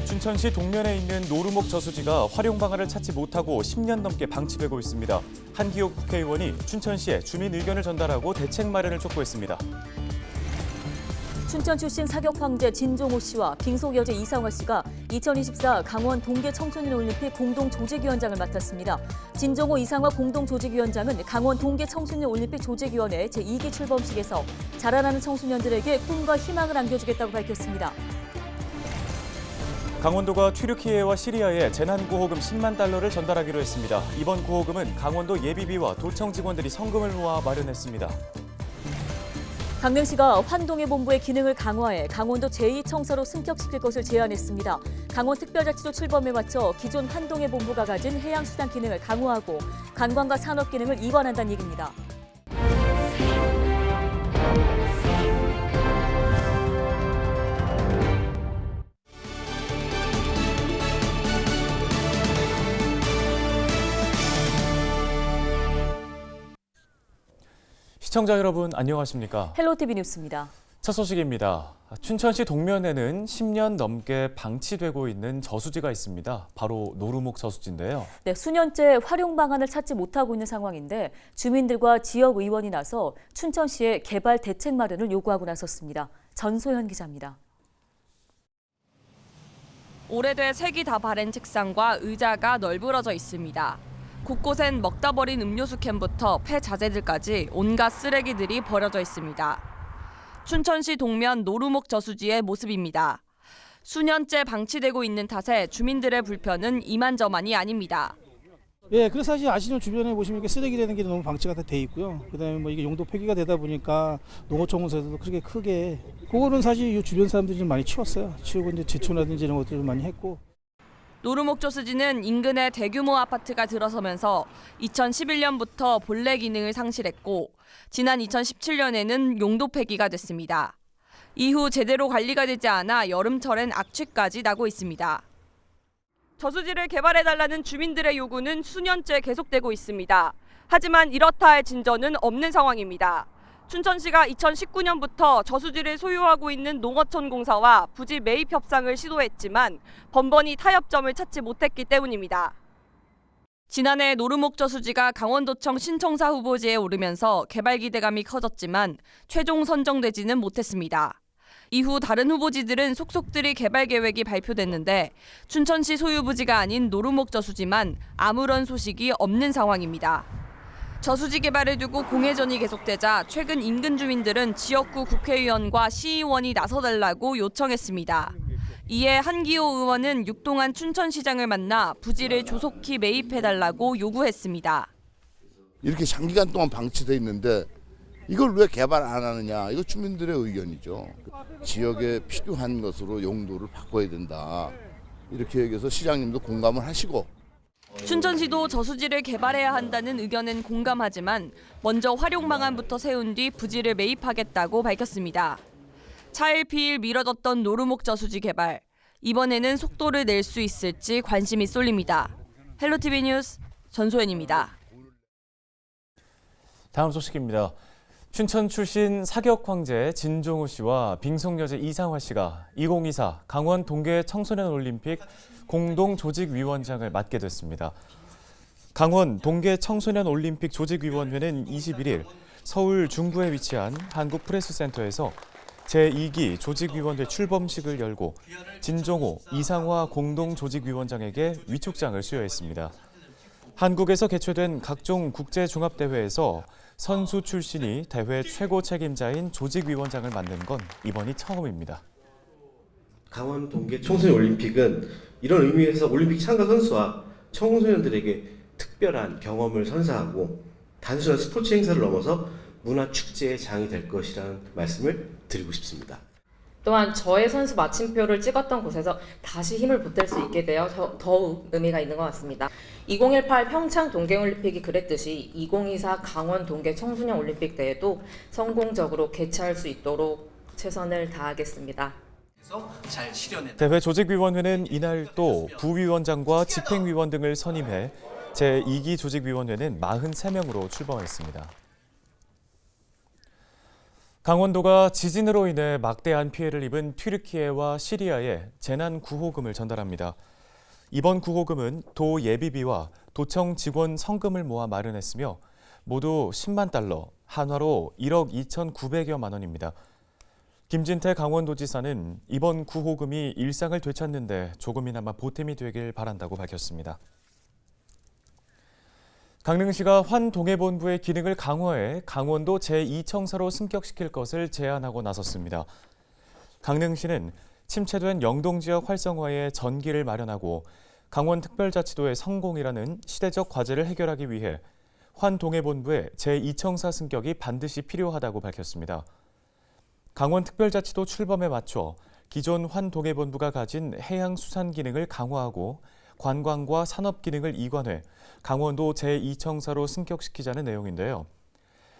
춘천시 동면에 있는 노루목 저수지가 활용 방안을 찾지 못하고 10년 넘게 방치되고 있습니다. 한기호 국회의원이 춘천시에 주민 의견을 전달하고 대책 마련을 촉구했습니다. 춘천 출신 사격 황제 진종호 씨와 빙속 여제 이상화 씨가 2024 강원 동계 청소년 올림픽 공동 조직위원장을 맡았습니다. 진종호 이상화 공동 조직위원장은 강원 동계 청소년 올림픽 조직위원회 제2기 출범식에서 자라나는 청소년들에게 꿈과 희망을 안겨주겠다고 밝혔습니다. 강원도가 튀르키예와 시리아에 재난구호금 10만 달러를 전달하기로 했습니다. 이번 구호금은 강원도 예비비와 도청 직원들이 성금을 모아 마련했습니다. 강릉시가 환동해 본부의 기능을 강화해 강원도 제2청사로 승격시킬 것을 제안했습니다. 강원특별자치도 출범에 맞춰 기존 환동해 본부가 가진 해양수산 기능을 강화하고 관광과 산업 기능을 이관한다는 얘기입니다. 시청자 여러분 안녕하십니까? 헬로티비 뉴스입니다. 첫 소식입니다. 춘천시 동면에는 10년 넘게 방치되고 있는 저수지가 있습니다. 바로 노루목 저수지인데요. 네, 수년째 활용 방안을 찾지 못하고 있는 상황인데 주민들과 지역 의원이 나서 춘천시의 개발 대책 마련을 요구하고 나섰습니다. 전소현 기자입니다. 오래돼 색이 다 바랜 책상과 의자가 널브러져 있습니다. 곳곳엔 먹다 버린 음료수 캔부터 폐자재들까지 온갖 쓰레기들이 버려져 있습니다. 춘천시 동면 노루목 저수지의 모습입니다. 수년째 방치되고 있는 탓에 주민들의 불편은 이만저만이 아닙니다. 예, 그래서 사실 아시는 주변에 보시면 이렇게 쓰레기 되는 게 너무 방치가 다 돼 있고요. 그다음에 뭐 이게 용도 폐기가 되다 보니까 농어촌에서도 그렇게 크게 그거는 사실 이 주변 사람들이 좀 많이 치웠어요. 치우고 이제 제초라든지 이런 것들을 많이 했고. 노루목 저수지는 인근에 대규모 아파트가 들어서면서 2011년부터 본래 기능을 상실했고 지난 2017년에는 용도 폐기가 됐습니다. 이후 제대로 관리가 되지 않아 여름철엔 악취까지 나고 있습니다. 저수지를 개발해달라는 주민들의 요구는 수년째 계속되고 있습니다. 하지만 이렇다 할 진전은 없는 상황입니다. 춘천시가 2019년부터 저수지를 소유하고 있는 농어촌공사와 부지 매입 협상을 시도했지만 번번이 타협점을 찾지 못했기 때문입니다. 지난해 노루목 저수지가 강원도청 신청사 후보지에 오르면서 개발 기대감이 커졌지만 최종 선정되지는 못했습니다. 이후 다른 후보지들은 속속들이 개발 계획이 발표됐는데 춘천시 소유 부지가 아닌 노루목 저수지만 아무런 소식이 없는 상황입니다. 저수지 개발을 두고 공회전이 계속되자 최근 인근 주민들은 지역구 국회의원과 시의원이 나서달라고 요청했습니다. 이에 한기호 의원은 육동한 춘천시장을 만나 부지를 조속히 매입해달라고 요구했습니다. 이렇게 장기간 동안 방치돼 있는데 이걸 왜 개발 안 하느냐, 이거 주민들의 의견이죠. 지역에 필요한 것으로 용도를 바꿔야 된다, 이렇게 얘기해서 시장님도 공감을 하시고. 춘천시도 저수지를 개발해야 한다는 의견은 공감하지만 먼저 활용 방안부터 세운 뒤 부지를 매입하겠다고 밝혔습니다. 차일피일 미뤄졌던 노루목 저수지 개발. 이번에는 속도를 낼 수 있을지 관심이 쏠립니다. 헬로티비 뉴스 전소연입니다. 다음 소식입니다. 춘천 출신 사격 황제 진종호 씨와 빙속 여제 이상화 씨가 2024 강원 동계 청소년 올림픽 공동 조직위원장을 맡게 됐습니다. 강원 동계 청소년 올림픽 조직위원회는 21일 서울 중구에 위치한 한국프레스센터에서 제2기 조직위원회 출범식을 열고 진종호, 이상화 공동 조직위원장에게 위촉장을 수여했습니다. 한국에서 개최된 각종 국제종합대회에서 선수 출신이 대회 최고 책임자인 조직위원장을 맡는 건 이번이 처음입니다. 강원 동계 청소년 올림픽은 이런 의미에서 올림픽 참가 선수와 청소년들에게 특별한 경험을 선사하고 단순한 스포츠 행사를 넘어서 문화 축제의 장이 될 것이라는 말씀을 드리고 싶습니다. 또한 저의 선수 마침표를 찍었던 곳에서 다시 힘을 보탤 수 있게 되어 더욱 의미가 있는 것 같습니다. 2018 평창 동계올림픽이 그랬듯이 2024 강원 동계 청소년 올림픽 대회도 성공적으로 개최할 수 있도록 최선을 다하겠습니다. 대회 조직위원회는 이날 또 부위원장과 집행위원 등을 선임해 제2기 조직위원회는 43명으로 출범했습니다. 강원도가 지진으로 인해 막대한 피해를 입은 튀르키예와 시리아에 재난 구호금을 전달합니다. 이번 구호금은 도 예비비와 도청 직원 성금을 모아 마련했으며 모두 10만 달러, 한화로 1억 2,900여만 원입니다. 김진태 강원도지사는 이번 구호금이 일상을 되찾는데 조금이나마 보탬이 되길 바란다고 밝혔습니다. 강릉시가 환동해본부의 기능을 강화해 강원도 제2청사로 승격시킬 것을 제안하고 나섰습니다. 강릉시는 침체된 영동지역 활성화에 전기를 마련하고 강원특별자치도의 성공이라는 시대적 과제를 해결하기 위해 환동해본부의 제2청사 승격이 반드시 필요하다고 밝혔습니다. 강원특별자치도 출범에 맞춰 기존 환동해본부가 가진 해양수산 기능을 강화하고 관광과 산업 기능을 이관해 강원도 제2청사로 승격시키자는 내용인데요.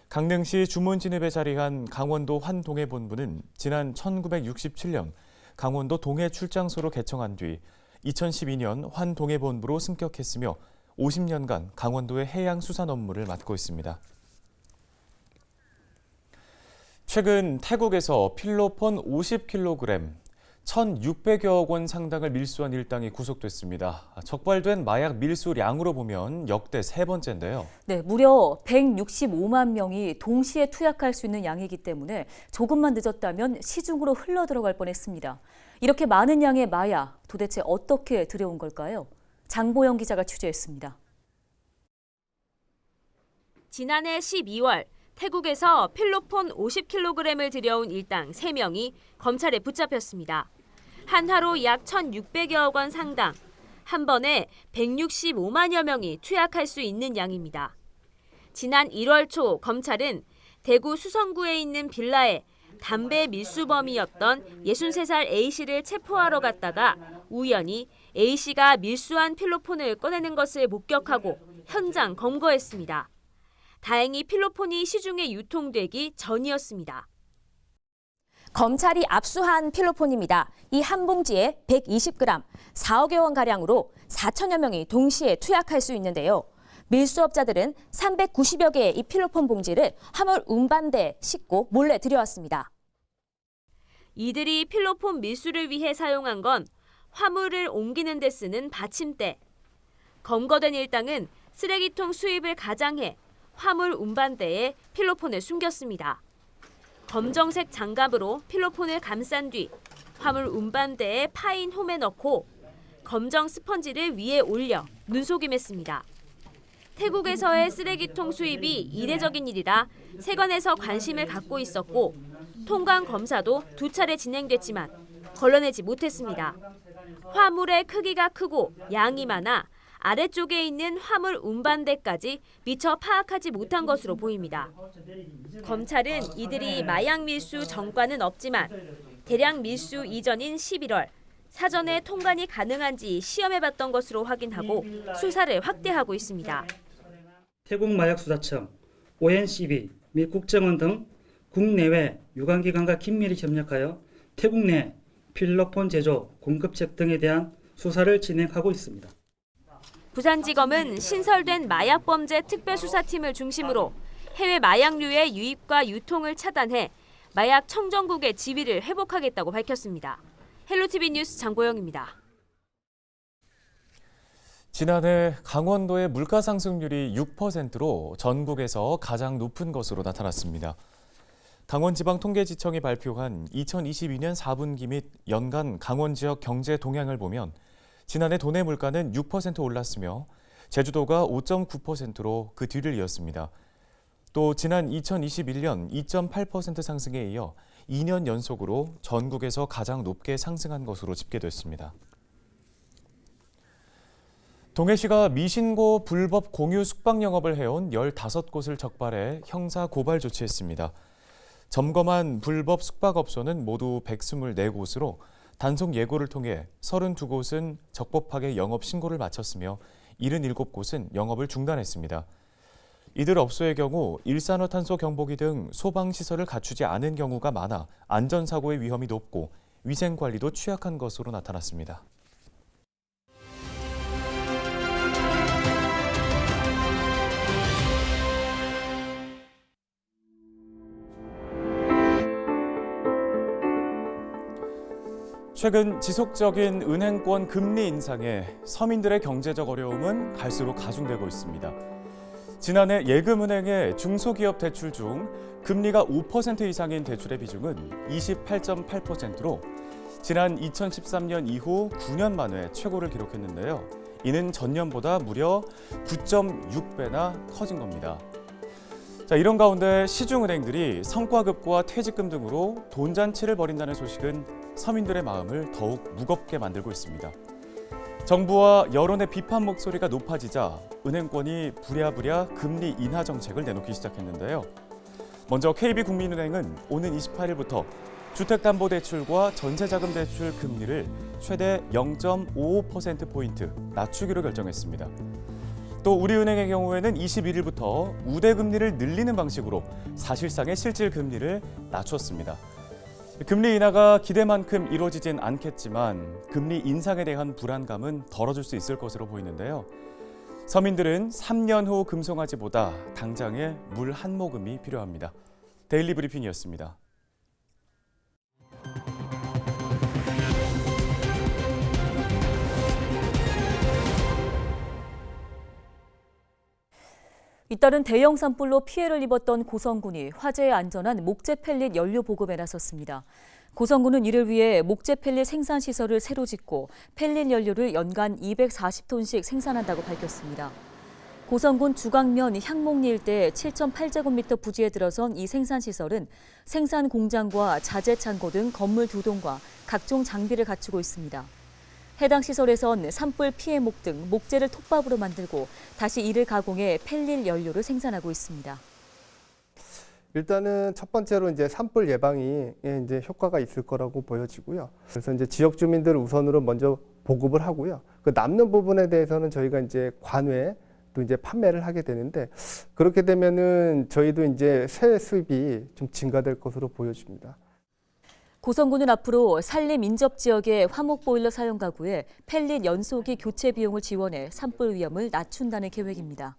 강릉시 주문진읍에 자리한 강원도 환동해본부는 지난 1967년 강원도 동해 출장소로 개청한 뒤 2012년 환동해본부로 승격했으며 50년간 강원도의 해양수산 업무를 맡고 있습니다. 최근 태국에서 필로폰 50kg, 1,600여억 원 상당을 밀수한 일당이 구속됐습니다. 적발된 마약 밀수량으로 보면 역대 세 번째인데요. 네, 무려 165만 명이 동시에 투약할 수 있는 양이기 때문에 조금만 늦었다면 시중으로 흘러들어갈 뻔했습니다. 이렇게 많은 양의 마약, 도대체 어떻게 들여온 걸까요? 장보영 기자가 취재했습니다. 지난해 12월 태국에서 필로폰 50kg을 들여온 일당 3명이 검찰에 붙잡혔습니다. 한화로 약 1,600여억 원 상당, 한 번에 165만여 명이 투약할 수 있는 양입니다. 지난 1월 초 검찰은 대구 수성구에 있는 빌라에 담배 밀수범이었던 63살 A씨를 체포하러 갔다가 우연히 A씨가 밀수한 필로폰을 꺼내는 것을 목격하고 현장 검거했습니다. 다행히 필로폰이 시중에 유통되기 전이었습니다. 검찰이 압수한 필로폰입니다. 이 한 봉지에 120g, 4억여 원가량으로 4천여 명이 동시에 투약할 수 있는데요. 밀수업자들은 390여 개의 이 필로폰 봉지를 화물 운반대에 싣고 몰래 들여왔습니다. 이들이 필로폰 밀수를 위해 사용한 건 화물을 옮기는 데 쓰는 받침대. 검거된 일당은 쓰레기통 수입을 가장해 화물 운반대에 필로폰을 숨겼습니다. 검정색 장갑으로 필로폰을 감싼 뒤 화물 운반대에 파인 홈에 넣고 검정 스펀지를 위에 올려 눈속임했습니다. 태국에서의 쓰레기통 수입이 이례적인 일이라 세관에서 관심을 갖고 있었고 통관 검사도 2차례 진행됐지만 걸러내지 못했습니다. 화물의 크기가 크고 양이 많아 아래쪽에 있는 화물 운반대까지 미처 파악하지 못한 것으로 보입니다. 검찰은 이들이 마약 밀수 전과는 없지만 대량 밀수 이전인 11월 사전에 통관이 가능한지 시험해봤던 것으로 확인하고 수사를 확대하고 있습니다. 태국 마약수사청, ONCB 및 국정원 등 국내외 유관기관과 긴밀히 협력하여 태국 내 필로폰 제조, 공급책 등에 대한 수사를 진행하고 있습니다. 부산지검은 신설된 마약범죄 특별수사팀을 중심으로 해외 마약류의 유입과 유통을 차단해 마약 청정국의 지위를 회복하겠다고 밝혔습니다. 헬로티비 뉴스 장보영입니다. 지난해 강원도의 물가 상승률이 6%로 전국에서 가장 높은 것으로 나타났습니다. 강원지방통계지청이 발표한 2022년 4분기 및 연간 강원 지역 경제 동향을 보면 지난해 도내 물가는 6% 올랐으며 제주도가 5.9%로 그 뒤를 이었습니다. 또 지난 2021년 2.8% 상승에 이어 2년 연속으로 전국에서 가장 높게 상승한 것으로 집계됐습니다. 동해시가 미신고 불법 공유 숙박 영업을 해온 15곳을 적발해 형사 고발 조치했습니다. 점검한 불법 숙박업소는 모두 124곳으로 단속 예고를 통해 32곳은 적법하게 영업 신고를 마쳤으며 77곳은 영업을 중단했습니다. 이들 업소의 경우 일산화탄소 경보기 등 소방시설을 갖추지 않은 경우가 많아 안전사고의 위험이 높고 위생관리도 취약한 것으로 나타났습니다. 최근 지속적인 은행권 금리 인상에 서민들의 경제적 어려움은 갈수록 가중되고 있습니다. 지난해 예금은행의 중소기업 대출 중 금리가 5% 이상인 대출의 비중은 28.8%로 지난 2013년 이후 9년 만에 최고를 기록했는데요. 이는 전년보다 무려 9.6배나 커진 겁니다. 자, 이런 가운데 시중은행들이 성과급과 퇴직금 등으로 돈잔치를 벌인다는 소식은 서민들의 마음을 더욱 무겁게 만들고 있습니다. 정부와 여론의 비판 목소리가 높아지자 은행권이 부랴부랴 금리 인하 정책을 내놓기 시작했는데요. 먼저 KB국민은행은 오는 28일부터 주택담보대출과 전세자금대출 금리를 최대 0.55%포인트 낮추기로 결정했습니다. 또 우리은행의 경우에는 21일부터 우대금리를 늘리는 방식으로 사실상의 실질금리를 낮췄습니다. 금리 인하가 기대만큼 이루어지진 않겠지만 금리 인상에 대한 불안감은 덜어줄 수 있을 것으로 보이는데요. 서민들은 3년 후 금송아지보다 당장의 물 한 모금이 필요합니다. 데일리 브리핑이었습니다. 잇따른 대형 산불로 피해를 입었던 고성군이 화재에 안전한 목재 펠릿 연료 보급에 나섰습니다. 고성군은 이를 위해 목재 펠릿 생산 시설을 새로 짓고 펠릿 연료를 연간 240톤씩 생산한다고 밝혔습니다. 고성군 주광면 향목리 일대 7.8제곱미터 부지에 들어선 이 생산 시설은 생산 공장과 자재 창고 등 건물 2동과 각종 장비를 갖추고 있습니다. 해당 시설에선 산불 피해목 등 목재를 톱밥으로 만들고 다시 이를 가공해 펠릿 연료를 생산하고 있습니다. 일단은 첫 번째로 이제 산불 예방이 이제 효과가 있을 거라고 보여지고요. 그래서 이제 지역 주민들을 우선으로 먼저 보급을 하고요. 그 남는 부분에 대해서는 저희가 이제 관외 또 이제 판매를 하게 되는데 그렇게 되면은 저희도 이제 새 수입이 좀 증가될 것으로 보여집니다. 고성군은 앞으로 산림 인접 지역의 화목 보일러 사용 가구에 펠릿 연소기 교체 비용을 지원해 산불 위험을 낮춘다는 계획입니다.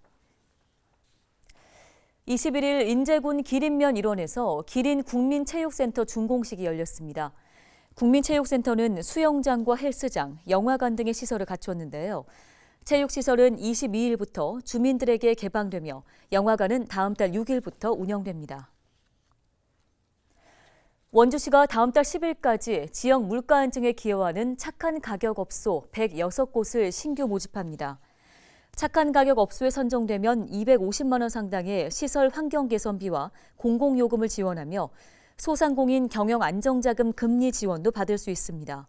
21일 인제군 기린면 일원에서 기린 국민체육센터 준공식이 열렸습니다. 국민체육센터는 수영장과 헬스장, 영화관 등의 시설을 갖췄는데요. 체육시설은 22일부터 주민들에게 개방되며 영화관은 다음 달 6일부터 운영됩니다. 원주시가 다음 달 10일까지 지역 물가 안정에 기여하는 착한 가격 업소 106곳을 신규 모집합니다. 착한 가격 업소에 선정되면 250만 원 상당의 시설 환경 개선비와 공공요금을 지원하며 소상공인 경영 안정자금 금리 지원도 받을 수 있습니다.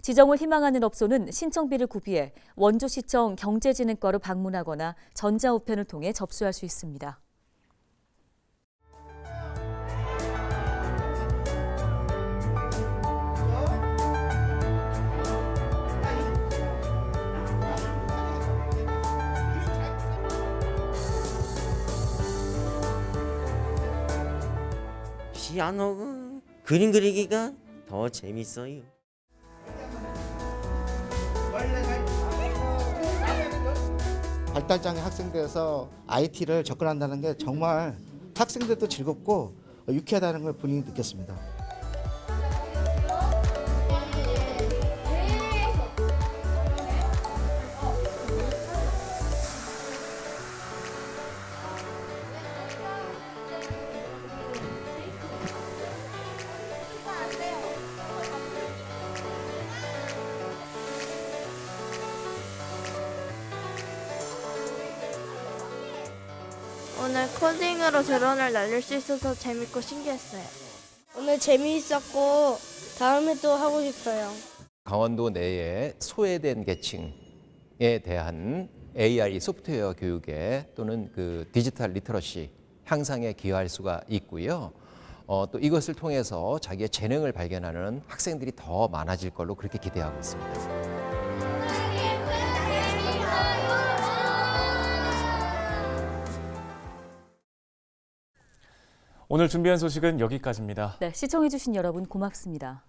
지정을 희망하는 업소는 신청비를 구비해 원주시청 경제진흥과로 방문하거나 전자우편을 통해 접수할 수 있습니다. 피아노 그림 그리기가 더 재밌어요. 발달장애 학생들에서 IT를 접근한다는 게 정말 학생들도 즐겁고 유쾌하다는 걸 본인이 느꼈습니다. 오늘 코딩으로 드론을 날릴 수 있어서 재밌고 신기했어요. 오늘 재미있었고 다음에 또 하고 싶어요. 강원도 내에 소외된 계층에 대한 AI 소프트웨어 교육에 또는 그 디지털 리터러시 향상에 기여할 수가 있고요. 또 이것을 통해서 자기의 재능을 발견하는 학생들이 더 많아질 걸로 그렇게 기대하고 있습니다. 오늘 준비한 소식은 여기까지입니다. 네, 시청해주신 여러분 고맙습니다.